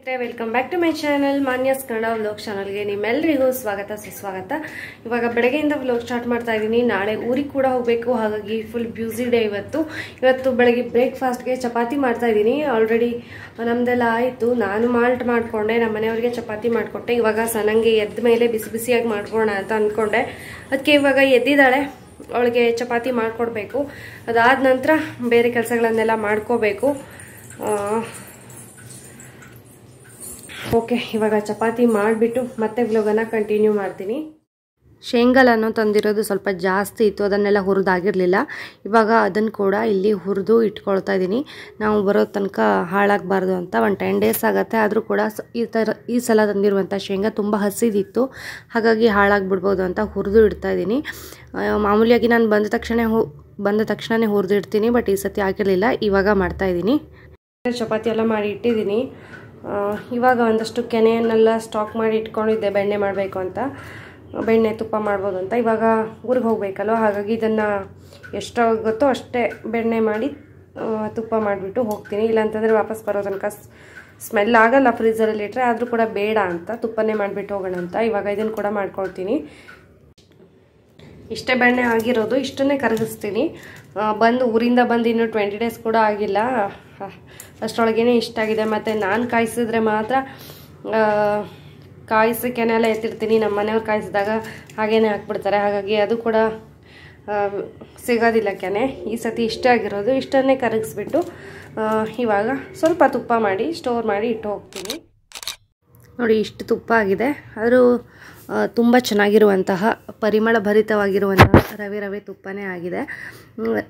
ಸ್ನೇಹಿತರೆ, welcome back to my channel Manyas Kannada vlog ಚಾನಲ್ಗೆ ನಿಮ್ಮೆಲ್ಲರಿಗೂ ಸ್ವಾಗತ ಸುಸ್ವಾಗತ. ಇವಾಗ ಬೆಳಗ್ಗೆಯಿಂದ ವ್ಲಾಗ್ ಸ್ಟಾರ್ಟ್ ಮಾಡ್ತಾ ಇದ್ದೀನಿ. ನಾಳೆ ಊರಿಗೆ ಕೂಡ ಹೋಗಬೇಕು, ಹಾಗಾಗಿ ಫುಲ್ ಬ್ಯೂಸಿ ಡೇ ಇವತ್ತು ಬೆಳಗ್ಗೆ ಬ್ರೇಕ್ಫಾಸ್ಟ್ಗೆ ಚಪಾತಿ ಮಾಡ್ತಾ ಇದ್ದೀನಿ. ಆಲ್ರೆಡಿ ನಮ್ದೆಲ್ಲ ಆಯಿತು. ನಾನು ಮಾಲ್ಟ್ ಮಾಡಿಕೊಂಡೆ, ನಮ್ಮ ಮನೆಯವ್ರಿಗೆ ಚಪಾತಿ ಮಾಡಿಕೊಟ್ಟೆ. ಇವಾಗ ಸಣ್ಣಂಗೆ ಎದ್ದ ಮೇಲೆ ಬಿಸಿ ಬಿಸಿಯಾಗಿ ಮಾಡ್ಕೋಣ ಅಂತ ಅಂದ್ಕೊಂಡೆ. ಅದಕ್ಕೆ ಇವಾಗ ಎದ್ದಿದ್ದಾಳೆ, ಅವಳಿಗೆ ಚಪಾತಿ ಮಾಡಿಕೊಡ್ಬೇಕು. ಅದಾದ ನಂತರ ಬೇರೆ ಕೆಲಸಗಳನ್ನೆಲ್ಲ ಮಾಡ್ಕೋಬೇಕು. ಓಕೆ, ಇವಾಗ ಚಪಾತಿ ಮಾಡಿಬಿಟ್ಟು ಮತ್ತೆ ವ್ಲಾಗನ್ನು ಕಂಟಿನ್ಯೂ ಮಾಡ್ತೀನಿ. ಶೇಂಗಾಲನ್ನು ತಂದಿರೋದು ಸ್ವಲ್ಪ ಜಾಸ್ತಿ ಇತ್ತು, ಅದನ್ನೆಲ್ಲ ಹುರಿದಾಗಿರಲಿಲ್ಲ. ಇವಾಗ ಅದನ್ನು ಕೂಡ ಇಲ್ಲಿ ಹುರಿದು ಇಟ್ಕೊಳ್ತಾ ಇದ್ದೀನಿ. ನಾವು ಬರೋ ತನಕ ಹಾಳಾಗಬಾರ್ದು ಅಂತ. 10 ಡೇಸ್ ಆಗುತ್ತೆ. ಆದರೂ ಕೂಡ ಈ ಸಲ ತಂದಿರುವಂಥ ಶೇಂಗಾ ತುಂಬ ಹಸಿದಿತ್ತು, ಹಾಗಾಗಿ ಹಾಳಾಗಿಬಿಡ್ಬೋದು ಅಂತ ಹುರಿದು ಇಡ್ತಾ ಇದ್ದೀನಿ. ಮಾಮೂಲಿಯಾಗಿ ನಾನು ಬಂದ ತಕ್ಷಣವೇ ಹುರಿದು ಇಡ್ತೀನಿ, ಬಟ್ ಈ ಸತಿ ಆಗಿರಲಿಲ್ಲ. ಇವಾಗ ಮಾಡ್ತಾಯಿದ್ದೀನಿ. ಚಪಾತಿ ಎಲ್ಲ ಮಾಡಿ ಇಟ್ಟಿದ್ದೀನಿ. ಇವಾಗ ಒಂದಷ್ಟು ಕೆನೆಯನ್ನೆಲ್ಲ ಸ್ಟಾಕ್ ಮಾಡಿ ಇಟ್ಕೊಂಡಿದ್ದೆ, ಬೆಣ್ಣೆ ಮಾಡಬೇಕು ಅಂತ, ಬೆಣ್ಣೆ ತುಪ್ಪ ಮಾಡ್ಬೋದು ಅಂತ. ಇವಾಗ ಊರಿಗೆ ಹೋಗಬೇಕಲ್ವ, ಹಾಗಾಗಿ ಇದನ್ನು ಎಷ್ಟಾಗುತ್ತೋ ಅಷ್ಟೇ ಬೆಣ್ಣೆ ಮಾಡಿ ತುಪ್ಪ ಮಾಡಿಬಿಟ್ಟು ಹೋಗ್ತೀನಿ. ಇಲ್ಲಾಂತಂದರೆ ವಾಪಸ್ ಬರೋ ತನಕ ಸ್ಮೆಲ್ ಆಗಲ್ಲ ಫ್ರೀಝರಲ್ಲಿ ಇಟ್ಟರೆ, ಆದರೂ ಕೂಡ ಬೇಡ ಅಂತ ತುಪ್ಪನೇ ಮಾಡಿಬಿಟ್ಟು ಹೋಗೋಣ ಅಂತ ಇವಾಗ ಇದನ್ನು ಕೂಡ ಮಾಡ್ಕೊಳ್ತೀನಿ. ಇಷ್ಟೇ ಬೆಣ್ಣೆ ಆಗಿರೋದು, ಇಷ್ಟನ್ನೇ ಕರಗಿಸ್ತೀನಿ. ಊರಿಂದ ಬಂದು ಇನ್ನೂ 20 ಡೇಸ್ ಕೂಡ ಆಗಿಲ್ಲ, ಅಷ್ಟರೊಳಗೇ ಇಷ್ಟ ಆಗಿದೆ. ಮತ್ತು ನಾನು ಕಾಯಿಸಿದ್ರೆ ಮಾತ್ರ ಕಾಯಿಸಿ ಕೆನೆಲ್ಲ ಎತ್ತಿರ್ತೀನಿ. ನಮ್ಮ ಮನೆಯವ್ರು ಕಾಯಿಸಿದಾಗ ಹಾಗೇ ಹಾಕ್ಬಿಡ್ತಾರೆ, ಹಾಗಾಗಿ ಅದು ಕೂಡ ಸಿಗೋದಿಲ್ಲ ಕೆನೆ. ಈ ಸತಿ ಇಷ್ಟ ಆಗಿರೋದು, ಇಷ್ಟನ್ನೇ ಕರಗಿಸ್ಬಿಟ್ಟು ಇವಾಗ ಸ್ವಲ್ಪ ತುಪ್ಪ ಮಾಡಿ ಸ್ಟೋರ್ ಮಾಡಿ ಇಟ್ಟು ಹೋಗ್ತೀನಿ. ನೋಡಿ, ಇಷ್ಟು ತುಪ್ಪ ಆಗಿದೆ. ಆದರೂ ತುಂಬ ಚೆನ್ನಾಗಿರುವಂತಹ ಪರಿಮಳ ಭರಿತವಾಗಿರುವಂತಹ ರವೆ ತುಪ್ಪನೇ ಆಗಿದೆ.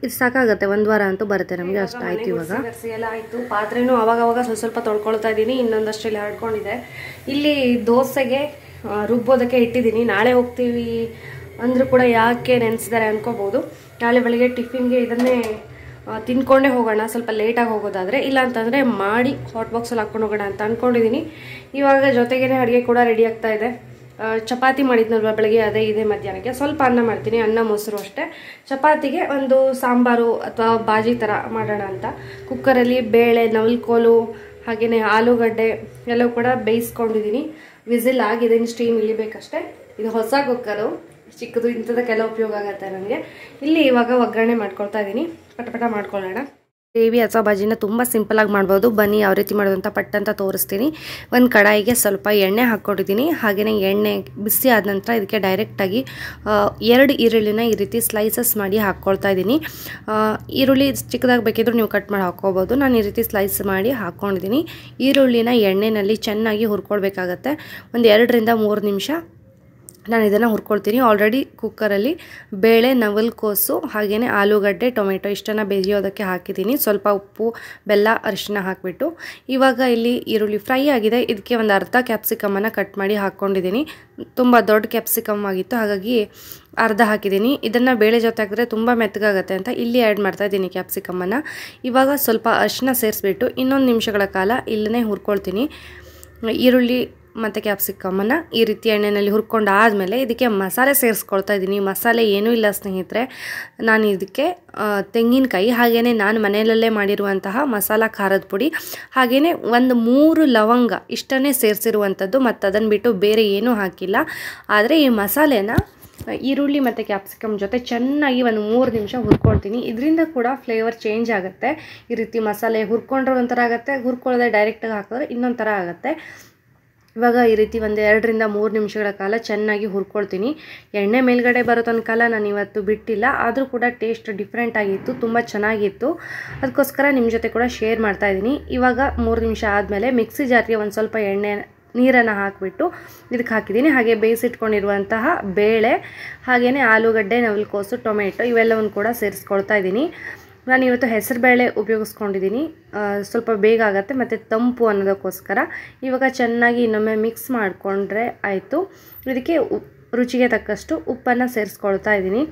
ಇದು ಸಾಕಾಗುತ್ತೆ, 1 ವಾರ ಅಂತೂ ಬರುತ್ತೆ ನಮಗೆ, ಅಷ್ಟಾಯಿತು. ಇವಾಗ ಎಲ್ಲ ಆಯಿತು. ಪಾತ್ರೆನೂ ಅವಾಗವಾಗ ಸ್ವಲ್ಪ ತೊಳ್ಕೊಳ್ತಾ ಇದ್ದೀನಿ. ಇನ್ನೊಂದಷ್ಟು ಇಲ್ಲಿ ಹರಡ್ಕೊಂಡಿದೆ. ಇಲ್ಲಿ ದೋಸೆಗೆ ರುಬ್ಬೋದಕ್ಕೆ ಇಟ್ಟಿದ್ದೀನಿ. ನಾಳೆ ಹೋಗ್ತೀವಿ ಅಂದರೂ ಕೂಡ ಯಾಕೆ ನೆನೆಸಿದ್ದಾರೆ ಅನ್ಕೋಬೋದು. ನಾಳೆ ಬೆಳಗ್ಗೆ ಟಿಫಿನ್ಗೆ ಇದನ್ನೇ ತಿನ್ಕೊಂಡೇ ಹೋಗೋಣ, ಸ್ವಲ್ಪ ಲೇಟಾಗಿ ಹೋಗೋದಾದರೆ. ಇಲ್ಲ ಅಂತಂದರೆ ಮಾಡಿ ಹಾಟ್ ಬಾಕ್ಸಲ್ಲಿ ಹಾಕ್ಕೊಂಡು ಹೋಗೋಣ ಅಂತ ಅಂದ್ಕೊಂಡಿದ್ದೀನಿ. ಇವಾಗ ಜೊತೆಗೇ ಅಡುಗೆ ಕೂಡ ರೆಡಿ ಆಗ್ತಾ ಇದೆ. ಚಪಾತಿ ಮಾಡಿದ್ನಲ್ವ ಬೆಳಗ್ಗೆ, ಅದೇ ಇದೆ ಮಧ್ಯಾಹ್ನಕ್ಕೆ. ಸ್ವಲ್ಪ ಅನ್ನ ಮಾಡ್ತೀನಿ, ಅನ್ನ ಮೊಸರು ಅಷ್ಟೇ. ಚಪಾತಿಗೆ ಒಂದು ಸಾಂಬಾರು ಅಥವಾ ಬಾಜಿ ಥರ ಮಾಡೋಣ ಅಂತ ಕುಕ್ಕರಲ್ಲಿ ಬೇಳೆ, ನವಲ್ಕೋಲು, ಹಾಗೆಯೇ ಆಲೂಗಡ್ಡೆ ಎಲ್ಲವೂ ಕೂಡ ಬೇಯಿಸ್ಕೊಂಡಿದ್ದೀನಿ. ವಿಸಿಲ್ ಆಗಿದೆ, ಇನ್ನು ಸ್ಟೀಮ್ ಇಳಿಬೇಕಷ್ಟೇ. ಇದು ಹೊಸ ಕುಕ್ಕರು, ಚಿಕ್ಕದು, ಇಂಥದಕ್ಕೆಲ್ಲ ಉಪಯೋಗ ಆಗುತ್ತೆ ನನಗೆ. ಇಲ್ಲಿ ಇವಾಗ ಒಗ್ಗರಣೆ ಮಾಡ್ಕೊಳ್ತಾ ಇದ್ದೀನಿ. ಪಟ ಮಾಡ್ಕೊಳ್ಳೋಣ. ಗ್ರೇವಿ ಅಥವಾ ಬಾಜಿನ ತುಂಬ ಸಿಂಪಲಾಗಿ ಮಾಡ್ಬೋದು. ಬನ್ನಿ ಯಾವ ರೀತಿ ಮಾಡೋದು ಅಂತ ಪಟ್ಟಂತ ತೋರಿಸ್ತೀನಿ. ಒಂದು ಕಡಾಯಿಗೆ ಸ್ವಲ್ಪ ಎಣ್ಣೆ ಹಾಕ್ಕೊಂಡಿದ್ದೀನಿ. ಹಾಗೆಯೇ ಎಣ್ಣೆ ಬಿಸಿ ಆದ ನಂತರ ಇದಕ್ಕೆ ಡೈರೆಕ್ಟಾಗಿ 2 ಈರುಳ್ಳಿನ ಈ ರೀತಿ ಸ್ಲೈಸಸ್ ಮಾಡಿ ಹಾಕ್ಕೊಳ್ತಾ ಇದ್ದೀನಿ. ಈರುಳ್ಳಿ ಚಿಕ್ಕದಾಗಿ ಬೇಕಿದ್ರೂ ನೀವು ಕಟ್ ಮಾಡಿ ಹಾಕ್ಕೋಬೋದು. ನಾನು ಈ ರೀತಿ ಸ್ಲೈಸ್ ಮಾಡಿ ಹಾಕ್ಕೊಂಡಿದ್ದೀನಿ. ಈರುಳ್ಳಿನ ಎಣ್ಣೆಯಲ್ಲಿ ಚೆನ್ನಾಗಿ ಹುರ್ಕೊಳ್ಬೇಕಾಗತ್ತೆ. ಒಂದು 2 ರಿಂದ 3 ನಿಮಿಷ ನಾನು ಇದನ್ನು ಹುರ್ಕೊಳ್ತೀನಿ. ಆಲ್ರೆಡಿ ಕುಕ್ಕರಲ್ಲಿ ಬೇಳೆ, ನವಲ್ಕೋಸು, ಹಾಗೆಯೇ ಆಲೂಗಡ್ಡೆ, ಟೊಮೆಟೊ ಇಷ್ಟನ್ನು ಬೇಯೋದಕ್ಕೆ ಹಾಕಿದ್ದೀನಿ. ಸ್ವಲ್ಪ ಉಪ್ಪು, ಬೆಲ್ಲ, ಅರಿಶಿನ ಹಾಕಿಬಿಟ್ಟು ಇವಾಗ ಇಲ್ಲಿ ಈರುಳ್ಳಿ ಫ್ರೈ ಆಗಿದೆ. ಇದಕ್ಕೆ ಒಂದು ಅರ್ಧ ಕ್ಯಾಪ್ಸಿಕಮನ್ನು ಕಟ್ ಮಾಡಿ ಹಾಕ್ಕೊಂಡಿದ್ದೀನಿ. ತುಂಬ ದೊಡ್ಡ ಕ್ಯಾಪ್ಸಿಕಮ್ ಆಗಿತ್ತು, ಹಾಗಾಗಿ ಅರ್ಧ ಹಾಕಿದ್ದೀನಿ. ಇದನ್ನು ಬೇಳೆ ಜೊತೆ ಹಾಕಿದ್ರೆ ತುಂಬ ಮೆತ್ತಗಾಗುತ್ತೆ ಅಂತ ಇಲ್ಲಿ ಆ್ಯಡ್ ಮಾಡ್ತಾ ಇದ್ದೀನಿ ಕ್ಯಾಪ್ಸಿಕಮನ್ನು. ಇವಾಗ ಸ್ವಲ್ಪ ಅರಿಶಿನ ಸೇರಿಸ್ಬಿಟ್ಟು ಇನ್ನೊಂದು ನಿಮಿಷಗಳ ಕಾಲ ಇಲ್ಲೇ ಹುರ್ಕೊಳ್ತೀನಿ. ಈರುಳ್ಳಿ ಮತ್ತು ಕ್ಯಾಪ್ಸಿಕಮನ್ನು ಈ ರೀತಿ ಎಣ್ಣೆಯಲ್ಲಿ ಹುರ್ಕೊಂಡಾದಮೇಲೆ ಇದಕ್ಕೆ ಮಸಾಲೆ ಸೇರಿಸ್ಕೊಳ್ತಾ ಇದ್ದೀನಿ. ಮಸಾಲೆ ಏನೂ ಇಲ್ಲ ಸ್ನೇಹಿತರೆ, ನಾನು ಇದಕ್ಕೆ ತೆಂಗಿನಕಾಯಿ, ಹಾಗೆಯೇ ನಾನು ಮನೆಯಲ್ಲೇ ಮಾಡಿರುವಂತಹ ಮಸಾಲ ಖಾರದ ಪುಡಿ, ಹಾಗೆಯೇ ಒಂದು 3 ಲವಂಗ ಇಷ್ಟನ್ನೇ ಸೇರಿಸಿರುವಂಥದ್ದು. ಮತ್ತು ಅದನ್ನು ಬಿಟ್ಟು ಬೇರೆ ಏನೂ ಹಾಕಿಲ್ಲ. ಆದರೆ ಈ ಮಸಾಲೆನ ಈರುಳ್ಳಿ ಮತ್ತು ಕ್ಯಾಪ್ಸಿಕಮ್ ಜೊತೆ ಚೆನ್ನಾಗಿ ಒಂದು 3 ನಿಮಿಷ ಹುರ್ಕೊಳ್ತೀನಿ. ಇದರಿಂದ ಕೂಡ ಫ್ಲೇವರ್ ಚೇಂಜ್ ಆಗುತ್ತೆ. ಈ ರೀತಿ ಮಸಾಲೆ ಹುರ್ಕೊಂಡ್ರೆ ಒಂಥರ ಆಗುತ್ತೆ, ಹುರ್ಕೊಳ್ಳೋದೆ ಡೈರೆಕ್ಟಾಗಿ ಹಾಕಿದ್ರೆ ಇನ್ನೊಂದು ಥರ ಆಗುತ್ತೆ. ಇವಾಗ ಈ ರೀತಿ ಒಂದು 2 ರಿಂದ 3 ನಿಮಿಷಗಳ ಕಾಲ ಚೆನ್ನಾಗಿ ಹುರ್ಕೊಳ್ತೀನಿ. ಎಣ್ಣೆ ಮೇಲ್ಗಡೆ ಬರೋ ತನಕ ನಾನು ಇವತ್ತು ಬಿಟ್ಟಿಲ್ಲ, ಆದರೂ ಕೂಡ ಟೇಸ್ಟ್ ಡಿಫ್ರೆಂಟ್ ಆಗಿತ್ತು, ತುಂಬ ಚೆನ್ನಾಗಿತ್ತು. ಅದಕ್ಕೋಸ್ಕರ ನಿಮ್ಮ ಜೊತೆ ಕೂಡ ಶೇರ್ ಮಾಡ್ತಾ ಇದ್ದೀನಿ. ಇವಾಗ 3 ನಿಮಿಷ ಆದಮೇಲೆ ಮಿಕ್ಸಿ ಜಾರ್ಗೆ ಒಂದು ಸ್ವಲ್ಪ ನೀರನ್ನು ಹಾಕಿಬಿಟ್ಟು ಇದಕ್ಕೆ ಹಾಕಿದ್ದೀನಿ. ಹಾಗೆ ಬೇಯಿಸಿಟ್ಕೊಂಡಿರುವಂತಹ ಬೇಳೆ, ಹಾಗೆಯೇ ಆಲೂಗಡ್ಡೆ, ನವಲ್ಕೋಸು, ಟೊಮೆಟೊ ಇವೆಲ್ಲವನ್ನು ಕೂಡ ಸೇರಿಸ್ಕೊಳ್ತಾ ಇದ್ದೀನಿ. ನಾನು ಇವತ್ತು ಹೆಸರುಬೇಳೆ ಉಪಯೋಗಿಸ್ಕೊಂಡಿದ್ದೀನಿ, ಸ್ವಲ್ಪ ಬೇಗ ಆಗುತ್ತೆ ಮತ್ತು ತಂಪು ಅನ್ನೋದಕ್ಕೋಸ್ಕರ. ಇವಾಗ ಚೆನ್ನಾಗಿ ಇನ್ನೊಮ್ಮೆ ಮಿಕ್ಸ್ ಮಾಡಿಕೊಂಡ್ರೆ ಆಯಿತು. ಇದಕ್ಕೆ ರುಚಿಗೆ ತಕ್ಕಷ್ಟು ಉಪ್ಪನ್ನು ಸೇರಿಸ್ಕೊಳ್ತಾ ಇದ್ದೀನಿ.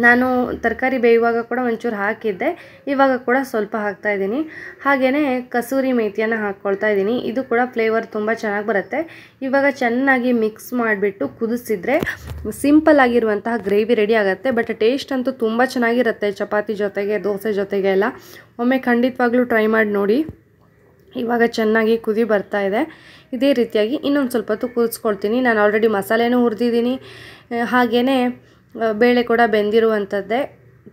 ನಾನು ತರಕಾರಿ ಬೇಯುವಾಗ ಕೂಡ ಒಂಚೂರು ಹಾಕಿದ್ದೆ, ಇವಾಗ ಕೂಡ ಸ್ವಲ್ಪ ಹಾಕ್ತಾಯಿದ್ದೀನಿ. ಹಾಗೆಯೇ ಕಸೂರಿ ಮೇಥಿಯನ್ನು ಹಾಕ್ಕೊಳ್ತಾ ಇದ್ದೀನಿ. ಇದು ಕೂಡ ಫ್ಲೇವರ್ ತುಂಬ ಚೆನ್ನಾಗಿ ಬರುತ್ತೆ. ಇವಾಗ ಚೆನ್ನಾಗಿ ಮಿಕ್ಸ್ ಮಾಡಿಬಿಟ್ಟು ಕುದಿಸಿದ್ರೆ ಸಿಂಪಲ್ ಆಗಿರುವಂತಹ ಗ್ರೇವಿ ರೆಡಿ ಆಗುತ್ತೆ. ಬಟ್ ಟೇಸ್ಟ್ ಅಂತೂ ತುಂಬ ಚೆನ್ನಾಗಿರುತ್ತೆ, ಚಪಾತಿ ಜೊತೆಗೆ, ದೋಸೆ ಜೊತೆಗೆ ಎಲ್ಲ. ಒಮ್ಮೆ ಖಂಡಿತವಾಗ್ಲೂ ಟ್ರೈ ಮಾಡಿ ನೋಡಿ. ಇವಾಗ ಚೆನ್ನಾಗಿ ಕುದಿ ಬರ್ತಾ ಇದೆ. ಇದೇ ರೀತಿಯಾಗಿ ಇನ್ನೊಂದು ಸ್ವಲ್ಪ ಹೊತ್ತು ಕೂದಿಸ್ಕೊಳ್ತೀನಿ. ನಾನು ಆಲ್ರೆಡಿ ಮಸಾಲೆನೂ ಹುರಿದಿದ್ದೀನಿ, ಹಾಗೆಯೇ ಬೇಳೆ ಕೂಡ ಬೆಂದಿರುವಂಥದ್ದೇ,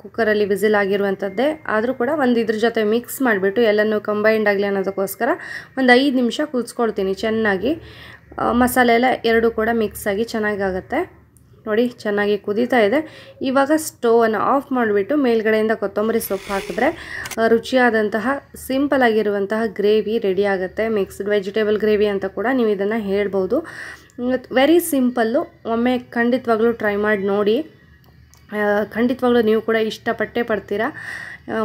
ಕುಕ್ಕರಲ್ಲಿ ವಿಸಿಲ್ ಆಗಿರುವಂಥದ್ದೇ. ಆದರೂ ಕೂಡ ಒಂದು ಇದ್ರ ಜೊತೆ ಮಿಕ್ಸ್ ಮಾಡಿಬಿಟ್ಟು ಎಲ್ಲನೂ ಕಂಬೈಂಡ್ ಆಗಲಿ ಅನ್ನೋದಕ್ಕೋಸ್ಕರ ಒಂದು 5 ನಿಮಿಷ ಕೂದಿಸ್ಕೊಳ್ತೀನಿ ಚೆನ್ನಾಗಿ. ಮಸಾಲೆ ಎಲ್ಲ ಎರಡೂ ಕೂಡ ಮಿಕ್ಸ್ ಆಗಿ ಚೆನ್ನಾಗಾಗುತ್ತೆ. ನೋಡಿ ಚೆನ್ನಾಗಿ ಕುದೀತಾ ಇದೆ. ಇವಾಗ ಸ್ಟೋವನ್ನು ಆಫ್ ಮಾಡಿಬಿಟ್ಟು ಮೇಲ್ಗಡೆಯಿಂದ ಕೊತ್ತಂಬರಿ ಸೊಪ್ಪು ಹಾಕಿದ್ರೆ ರುಚಿಯಾದಂತಹ ಸಿಂಪಲ್ ಆಗಿರುವಂತಹ ಗ್ರೇವಿ ರೆಡಿ ಆಗುತ್ತೆ. ಮಿಕ್ಸ್ಡ್ ವೆಜಿಟೇಬಲ್ ಗ್ರೇವಿ ಅಂತ ಕೂಡ ನೀವು ಇದನ್ನು ಹೇಳ್ಬೋದು. Very simple. ಒಮ್ಮೆ ಖಂಡಿತವಾಗ್ಲೂ ಟ್ರೈ ಮಾಡಿ ನೋಡಿ. ಖಂಡಿತವಾಗ್ಲೂ ನೀವು ಕೂಡ ಇಷ್ಟಪಟ್ಟೇ ಪಡ್ತೀರಾ.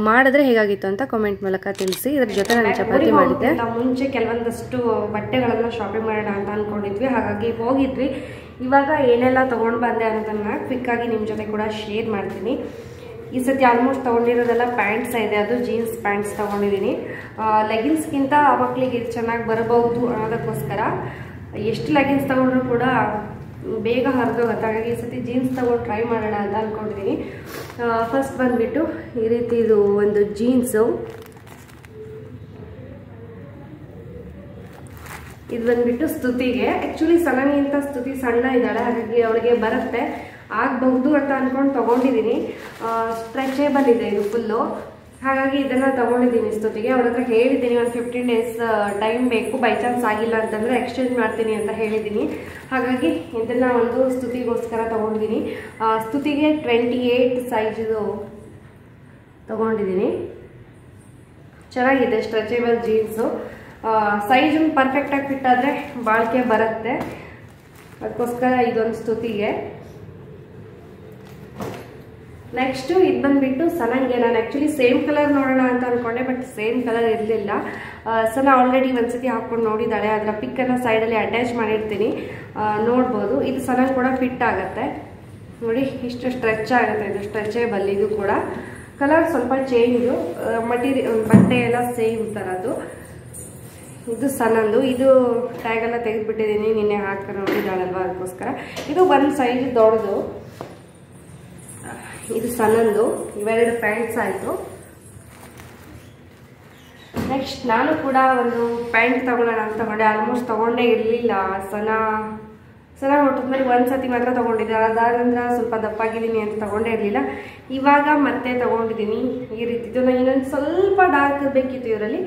ಮಾಡಿದ್ರೆ ಹೇಗಾಗಿತ್ತು ಅಂತ ಕಾಮೆಂಟ್ ಮೂಲಕ ತಿಳಿಸಿ. ಇದ್ರ ಜೊತೆ ನಾನು ಚಪಾತಿ ಮಾಡಿದ್ದೆ. ಮುಂಚೆ ಕೆಲವೊಂದಷ್ಟು ಬಟ್ಟೆಗಳನ್ನು ಶಾಪಿಂಗ್ ಮಾಡೋಣ ಅಂತ ಅಂದ್ಕೊಂಡಿದ್ವಿ, ಹಾಗಾಗಿ ಹೋಗಿದ್ವಿ. ಇವಾಗ ಏನೆಲ್ಲ ತೊಗೊಂಡು ಬಂದೆ ಅನ್ನೋದನ್ನು ಕ್ವಿಕ್ಕಾಗಿ ನಿಮ್ಮ ಜೊತೆ ಕೂಡ ಶೇರ್ ಮಾಡ್ತೀನಿ. ಈ ಸತಿ ಆಲ್ಮೋಸ್ಟ್ ತೊಗೊಂಡಿರೋದೆಲ್ಲ ಪ್ಯಾಂಟ್ಸ್ ಇದೆ, ಅದು ಜೀನ್ಸ್ ಪ್ಯಾಂಟ್ಸ್ ತೊಗೊಂಡಿದ್ದೀನಿ. ಲೆಗಿನ್ಸ್ಗಿಂತ ಮಕ್ಕಳಿಗೆ ಇದು ಚೆನ್ನಾಗಿ ಬರಬಹುದು ಅನ್ನೋದಕ್ಕೋಸ್ಕರ ಎಷ್ಟು ಲೆಗಿನ್ಸ್ ತೊಗೊಂಡ್ರೂ ಕೂಡ ಬೇಗ ಹರಿದೋಗುತ್ತೆ. ಹಾಗಾಗಿ ಈ ಸತಿ ಜೀನ್ಸ್ ತೊಗೊಂಡು ಟ್ರೈ ಮಾಡೋಣ ಅಂತ ಅಂದ್ಕೊಂಡಿದ್ದೀನಿ. ಫಸ್ಟ್ ಬಂದುಬಿಟ್ಟು ಈ ರೀತಿ ಇದು ಒಂದು ಜೀನ್ಸು. ಇದು ಬಂದುಬಿಟ್ಟು ಸ್ತುತಿಗೆ. ಆ್ಯಕ್ಚುಲಿ ಸನಗಿಂತ ಸ್ತುತಿ ಸಣ್ಣ ಇದ್ದಾಳೆ, ಹಾಗಾಗಿ ಅವಳಿಗೆ ಬರುತ್ತೆ ಆಗಬಹುದು ಅಂತ ಅಂದ್ಕೊಂಡು ತೊಗೊಂಡಿದ್ದೀನಿ. ಸ್ಟ್ರೆಚೇಬಲ್ ಇದೆ ಇದು ಫುಲ್ಲು, ಹಾಗಾಗಿ ಇದನ್ನು ತೊಗೊಂಡಿದ್ದೀನಿ ಸ್ತುತಿಗೆ. ಅವ್ರ ಹತ್ರ ಹೇಳಿದ್ದೀನಿ ಒಂದು 15 ಡೇಸ್ ಟೈಮ್ ಬೇಕು, ಬೈ ಚಾನ್ಸ್ ಆಗಿಲ್ಲ ಅಂತಂದರೆ ಎಕ್ಸ್ಚೇಂಜ್ ಮಾಡ್ತೀನಿ ಅಂತ ಹೇಳಿದ್ದೀನಿ. ಹಾಗಾಗಿ ಇದನ್ನು ಒಂದು ಸ್ತುತಿಗೋಸ್ಕರ ತೊಗೊಂಡಿದ್ದೀನಿ. ಸ್ತುತಿಗೆ 28 ಸೈಜದು ತೊಗೊಂಡಿದ್ದೀನಿ. ಚೆನ್ನಾಗಿದೆ ಸ್ಟ್ರೆಚೇಬಲ್ ಜೀನ್ಸು. ಸೈಜನ್ನು ಪರ್ಫೆಕ್ಟಾಗಿ ಫಿಟ್ ಆದರೆ ಬಾಳಿಕೆ ಬರುತ್ತೆ, ಅದಕ್ಕೋಸ್ಕರ ಇದೊಂದು ಸ್ತುತಿಗೆ. ನೆಕ್ಸ್ಟು ಇದು ಬಂದುಬಿಟ್ಟು ಸನಂಗೆ. ನಾನು ಆ್ಯಕ್ಚುಲಿ ಸೇಮ್ ಕಲರ್ ನೋಡೋಣ ಅಂತ ಅಂದ್ಕೊಂಡೆ, ಬಟ್ ಸೇಮ್ ಕಲರ್ ಇರಲಿಲ್ಲ. ಸನ ಆಲ್ರೆಡಿ ಒಂದ್ಸತಿ ಹಾಕ್ಕೊಂಡು ನೋಡಿದ್ದಾಳೆ. ಅದರ ಪಿಕ್ಕನ್ನು ಸೈಡಲ್ಲಿ ಅಟ್ಯಾಚ್ ಮಾಡಿರ್ತೀನಿ, ನೋಡ್ಬೋದು. ಇದು ಸನಂಗೆ ಕೂಡ ಫಿಟ್ ಆಗುತ್ತೆ. ನೋಡಿ ಇಷ್ಟು ಸ್ಟ್ರೆಚ್ ಆಗುತ್ತೆ. ಇದು ಸ್ಟ್ರೆಚೇಬಲ್. ಇದು ಕೂಡ ಕಲರ್ ಸ್ವಲ್ಪ ಚೇಂಜು, ಮಟೀರಿಯಲ್ ಬಟ್ಟೆ ಎಲ್ಲ ಸೇಮ್ ಥರದ್ದು. ಇದು ಸನಂದು. ಇದು ಟ್ಯಾಗೆಲ್ಲ ತೆಗೆದುಬಿಟ್ಟಿದ್ದೀನಿ, ನಿನ್ನೆ ಹಾಕಿ ನೋಡಿದ್ದಾಳಲ್ವ, ಅದಕ್ಕೋಸ್ಕರ. ಇದು ಒಂದು ಸೈಜ್ ದೊಡ್ಡದು. ಇದು ಸನಂದು. ಇವೆರಡು ಪ್ಯಾಂಟ್ಸ್ ಆಯಿತು. ನೆಕ್ಸ್ಟ್ ನಾನು ಕೂಡ ಒಂದು ಪ್ಯಾಂಟ್ ತೊಗೊಳ್ಳೋಣ ಅಂತ ತಗೊಂಡೆ. ಆಲ್ಮೋಸ್ಟ್ ತೊಗೊಂಡೇ ಇರಲಿಲ್ಲ. ಸನ ಹೊಟ್ಟದ್ಮೇಲೆ ಒಂದು ಸತಿ ಮಾತ್ರ ತೊಗೊಂಡಿದ್ದೆ. ಅದಾದ ನಂತರ ಸ್ವಲ್ಪ ದಪ್ಪಾಗಿದ್ದೀನಿ ಅಂತ ತೊಗೊಂಡೇ ಇರಲಿಲ್ಲ. ಇವಾಗ ಮತ್ತೆ ತೊಗೊಂಡಿದ್ದೀನಿ ಈ ರೀತಿದು. ನಾನು ಇನ್ನೊಂದು ಸ್ವಲ್ಪ ಡಾರ್ಕ್ ಬೇಕಿತ್ತು ಇವರಲ್ಲಿ,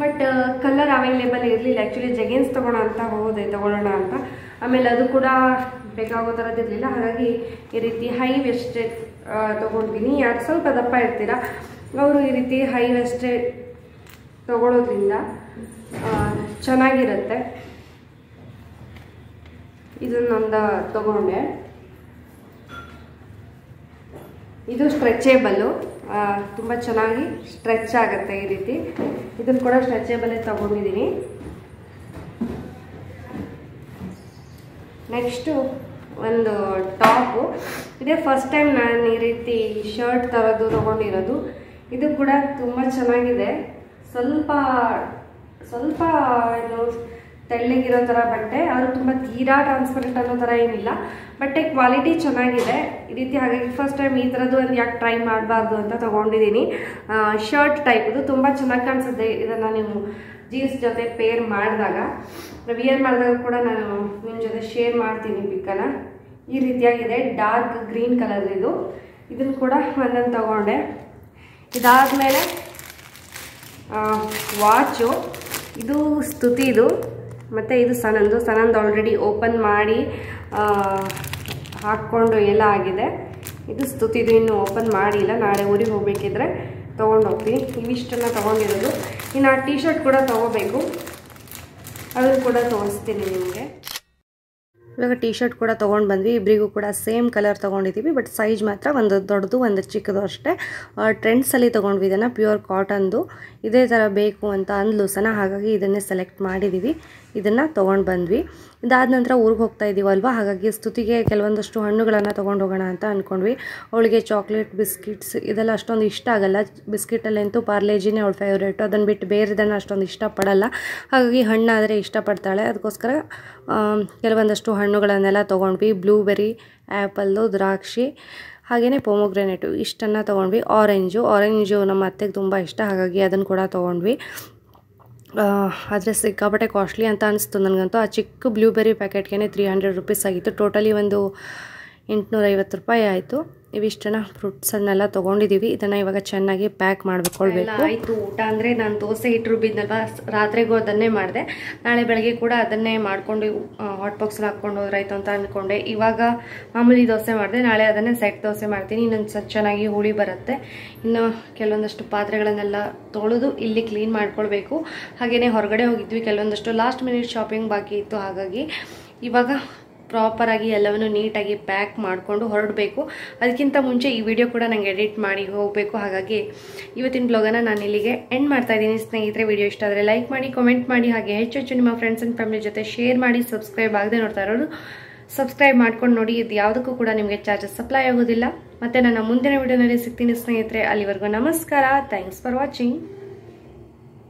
ಬಟ್ ಕಲರ್ ಅವೈಲೇಬಲ್ ಇರಲಿಲ್ಲ. ಆ್ಯಕ್ಚುಲಿ ಜೆಗಿನ್ಸ್ ತೊಗೊಳ್ಳೋಣ ಅಂತ, ಆಮೇಲೆ ಅದು ಕೂಡ ಬೇಕಾಗೋ ಥರದ್ದಿರಲಿಲ್ಲ. ಹಾಗಾಗಿ ಈ ರೀತಿ ಹೈ ವೆಸ್ಟೆಡ್ ತೊಗೊಂಡಿದ್ದೀನಿ. ಯಾರು ಸ್ವಲ್ಪ ದಪ್ಪ ಇರ್ತೀರ ಅವರು ಈ ರೀತಿ ಹೈ ವೆಸ್ಟೆಡ್ ತೊಗೊಳೋದ್ರಿಂದ ಚೆನ್ನಾಗಿರುತ್ತೆ. ಇದನ್ನೊಂದು ತೊಗೊಂಡೆ. ಇದು ಸ್ಟ್ರೆಚೇಬಲ್ಲು, ತುಂಬ ಚೆನ್ನಾಗಿ ಸ್ಟ್ರೆಚ್ ಆಗುತ್ತೆ ಈ ರೀತಿ. ಇದನ್ನು ಕೂಡ ಸ್ಟ್ರೆಚೇಬಲ್ಲೇ ತೊಗೊಂಡಿದ್ದೀನಿ. ನೆಕ್ಸ್ಟು ಒಂದು ಟಾಪು. ಇದೇ ಫಸ್ಟ್ ಟೈಮ್ ನಾನು ಈ ರೀತಿ ಶರ್ಟ್ ಥರದ್ದು ತೊಗೊಂಡಿರೋದು. ಇದು ಕೂಡ ತುಂಬ ಚೆನ್ನಾಗಿದೆ. ಸ್ವಲ್ಪ ಏನು ತೆಳ್ಳಗಿರೋ ಥರ ಬಟ್ಟೆ, ಅದು ತುಂಬ ತೀರಾ ಟ್ರಾನ್ಸ್ಪರೆಂಟ್ ಅನ್ನೋ ಥರ ಏನಿಲ್ಲ. ಬಟ್ಟೆ ಕ್ವಾಲಿಟಿ ಚೆನ್ನಾಗಿದೆ ಈ ರೀತಿ. ಹಾಗಾಗಿ ಫಸ್ಟ್ ಟೈಮ್ ಈ ಥರದ್ದು ಒಂದು ಯಾಕೆ ಟ್ರೈ ಮಾಡಬಾರ್ದು ಅಂತ ತೊಗೊಂಡಿದ್ದೀನಿ. ಶರ್ಟ್ ಟೈಪ್ದು ತುಂಬ ಚೆನ್ನಾಗಿ ಕಾಣಿಸುತ್ತೆ. ಇದನ್ನು ನೀವು ಜೀನ್ಸ್ ಜೊತೆ ವಿಯರ್ ಮಾಡಿದಾಗ ಕೂಡ ನಾನು ನಿಮ್ಮ ಜೊತೆ ಶೇರ್ ಮಾಡ್ತೀನಿ ಪಿಕ್ಕನ್ನು. ಈ ರೀತಿಯಾಗಿದೆ. ಡಾರ್ಕ್ ಗ್ರೀನ್ ಕಲರ್ ಇದು. ಇದನ್ನು ಕೂಡ ಒಂದೊಂದು ತೊಗೊಂಡೆ. ಇದಾದಮೇಲೆ ವಾಚು. ಇದು ಸ್ತುತಿದು ಮತ್ತು ಇದು ಸನಂದು ಆಲ್ರೆಡಿ ಓಪನ್ ಮಾಡಿ ಹಾಕ್ಕೊಂಡು ಎಲ್ಲ ಆಗಿದೆ. ಇದು ಸ್ತುತಿದು ಇನ್ನೂ ಓಪನ್ ಮಾಡಿಲ್ಲ. ನಾಳೆ ಊರಿಗೆ ಹೋಗಬೇಕಿದ್ರೆ ತೊಗೊಂಡೋಗ್ತೀನಿ. ಇವಿಷ್ಟನ್ನು ತೊಗೊಂಡಿರೋದು. ಇನ್ನು ಟೀ ಶರ್ಟ್ ಕೂಡ ತೊಗೋಬೇಕು, ಅದನ್ನು ಕೂಡ ತೋರಿಸ್ತೀನಿ ನಿಮಗೆ. ಇವಾಗ ಟೀ ಶರ್ಟ್ ಕೂಡ ತೊಗೊಂಡು ಬಂದ್ವಿ. ಇಬ್ಬರಿಗೂ ಕೂಡ ಸೇಮ್ ಕಲರ್ ತೊಗೊಂಡಿದ್ದೀವಿ, ಬಟ್ ಸೈಜ್ ಮಾತ್ರ ಒಂದು ದೊಡ್ಡದು ಒಂದು ಚಿಕ್ಕದು ಅಷ್ಟೇ. ಟ್ರೆಂಡ್ಸಲ್ಲಿ ತೊಗೊಂಡ್ವಿ ಇದನ್ನು. ಪ್ಯೂರ್ ಕಾಟನ್ದು ಇದೇ ಥರ ಬೇಕು ಅಂತ ಅಂದ್ಲು ಸನ, ಹಾಗಾಗಿ ಇದನ್ನೇ ಸೆಲೆಕ್ಟ್ ಮಾಡಿದ್ದೀವಿ. ಇದನ್ನು ತೊಗೊಂಡು ಬಂದ್ವಿ. ಇದಾದ ನಂತರ ಊರಿಗೆ ಹೋಗ್ತಾ ಇದ್ದೀವಲ್ವ, ಹಾಗಾಗಿ ಸ್ತುತಿಗೆ ಕೆಲವೊಂದಷ್ಟು ಹಣ್ಣುಗಳನ್ನು ತೊಗೊಂಡು ಹೋಗೋಣ ಅಂತ ಅಂದ್ಕೊಂಡ್ವಿ. ಅವಳಿಗೆ ಚಾಕ್ಲೇಟ್, ಬಿಸ್ಕಿಟ್ಸ್ ಇದೆಲ್ಲ ಅಷ್ಟೊಂದು ಇಷ್ಟ ಆಗಲ್ಲ. ಬಿಸ್ಕಿಟಲ್ಲಂತೂ ಪಾರ್ಲೇಜಿನೇ ಅವಳ ಫೇವ್ರೇಟು. ಅದನ್ನು ಬಿಟ್ಟು ಬೇರೆದನ್ನು ಅಷ್ಟೊಂದು ಇಷ್ಟಪಡಲ್ಲ. ಹಾಗಾಗಿ ಹಣ್ಣಾದರೆ ಇಷ್ಟಪಡ್ತಾಳೆ. ಅದಕ್ಕೋಸ್ಕರ ಕೆಲವೊಂದಷ್ಟು ಹಣ್ಣುಗಳನ್ನೆಲ್ಲ ತೊಗೊಂಡ್ವಿ. ಬ್ಲೂಬೆರಿ, ಆ್ಯಪಲ್ಲು, ದ್ರಾಕ್ಷಿ, ಹಾಗೆಯೇ ಪೊಮೊಗ್ರೆನೇಟು ಇಷ್ಟನ್ನು ತೊಗೊಂಡ್ವಿ. ಆರೆಂಜು ನಮ್ಮ ಅತ್ತೆಗೆ ತುಂಬ ಇಷ್ಟ, ಹಾಗಾಗಿ ಅದನ್ನು ಕೂಡ ತೊಗೊಂಡ್ವಿ. ಆದರೆ ಸಿಕ್ಕಾಪಟ್ಟೆ ಕಾಸ್ಟ್ಲಿ ಅಂತ ಅನಿಸ್ತು ನನಗಂತೂ. ಆ ಚಿಕ್ಕ ಬ್ಲೂಬೆರಿ ಪ್ಯಾಕೆಟ್ಗೆ 300 ರುಪೀಸ್ ಆಗಿತ್ತು. ಟೋಟಲಿ ಒಂದು 850 ರೂಪಾಯಿ ಆಯಿತು. ಇವಿಷ್ಟನ್ನು ಫ್ರೂಟ್ಸನ್ನೆಲ್ಲ ತೊಗೊಂಡಿದ್ದೀವಿ. ಇದನ್ನು ಇವಾಗ ಚೆನ್ನಾಗಿ ಪ್ಯಾಕ್ ಮಾಡಿಕೊಳ್ಬೇಕು. ಆಯಿತು ಊಟ. ಅಂದರೆ ನಾನು ದೋಸೆ ಹಿಟ್ಟು ರುಬ್ಬಿದ್ನಲ್ವ, ರಾತ್ರಿಗೂ ಅದನ್ನೇ ಮಾಡಿದೆ. ನಾಳೆ ಬೆಳಗ್ಗೆ ಕೂಡ ಅದನ್ನೇ ಮಾಡಿಕೊಂಡು ಹಾಟ್ ಬಾಕ್ಸಲ್ಲಿ ಹಾಕ್ಕೊಂಡು ಹೋದ್ರಾಯ್ತು ಅಂತ ಅಂದ್ಕೊಂಡೆ. ಇವಾಗ ಮಾಮೂಲಿ ದೋಸೆ ಮಾಡಿದೆ. ನಾಳೆ ಅದನ್ನೇ ಸೆಟ್ ದೋಸೆ ಮಾಡ್ತೀನಿ. ಇನ್ನೊಂದು ಚೆನ್ನಾಗಿ ಹುಳಿ ಬರುತ್ತೆ. ಇನ್ನು ಕೆಲವೊಂದಷ್ಟು ಪಾತ್ರೆಗಳನ್ನೆಲ್ಲ ತೊಳೆದು ಇಲ್ಲಿ ಕ್ಲೀನ್ ಮಾಡ್ಕೊಳ್ಬೇಕು. ಹಾಗೆಯೇ ಹೊರಗಡೆ ಹೋಗಿದ್ವಿ, ಕೆಲವೊಂದಷ್ಟು ಲಾಸ್ಟ್ ಮಿನಿಟ್ ಶಾಪಿಂಗ್ ಬಾಕಿ ಇತ್ತು. ಹಾಗಾಗಿ ಇವಾಗ ಪ್ರಾಪರಾಗಿ ಎಲ್ಲವನ್ನು ನೀಟಾಗಿ ಪ್ಯಾಕ್ ಮಾಡಿಕೊಂಡು ಹೊರಡಬೇಕು. ಅದಕ್ಕಿಂತ ಮುಂಚೆ ಈ ವಿಡಿಯೋ ಕೂಡ ನನಗೆ ಎಡಿಟ್ ಮಾಡಿ ಹೋಗಬೇಕು. ಹಾಗಾಗಿ ಇವತ್ತಿನ ಬ್ಲಾಗನ್ನು ನಾನು ಇಲ್ಲಿಗೆ ಎಂಡ್ ಮಾಡ್ತಾ ಇದ್ದೀನಿ. ಸ್ನೇಹಿತರೆ, ವಿಡಿಯೋ ಇಷ್ಟ ಆದರೆ ಲೈಕ್ ಮಾಡಿ, ಕಾಮೆಂಟ್ ಮಾಡಿ, ಹಾಗೆ ಹೆಚ್ಚು ನಿಮ್ಮ ಫ್ರೆಂಡ್ಸ್ ಆ್ಯಂಡ್ ಫ್ಯಾಮಿಲಿ ಜೊತೆ ಶೇರ್ ಮಾಡಿ. ಸಬ್ಸ್ಕ್ರೈಬ್ ಆಗದೆ ನೋಡ್ತಾ ಇರೋರು ಸಬ್ಸ್ಕ್ರೈಬ್ ಮಾಡ್ಕೊಂಡು ನೋಡಿ. ಇದು ಯಾವುದಕ್ಕೂ ಕೂಡ ನಿಮಗೆ ಚಾರ್ಜಸ್ ಸಪ್ಲೈ ಆಗೋದಿಲ್ಲ. ಮತ್ತು ನನ್ನ ಮುಂದಿನ ವಿಡಿಯೋನಲ್ಲಿ ಸಿಗ್ತೀನಿ ಸ್ನೇಹಿತರೆ. ಅಲ್ಲಿವರೆಗೂ ನಮಸ್ಕಾರ. Thanks for watching.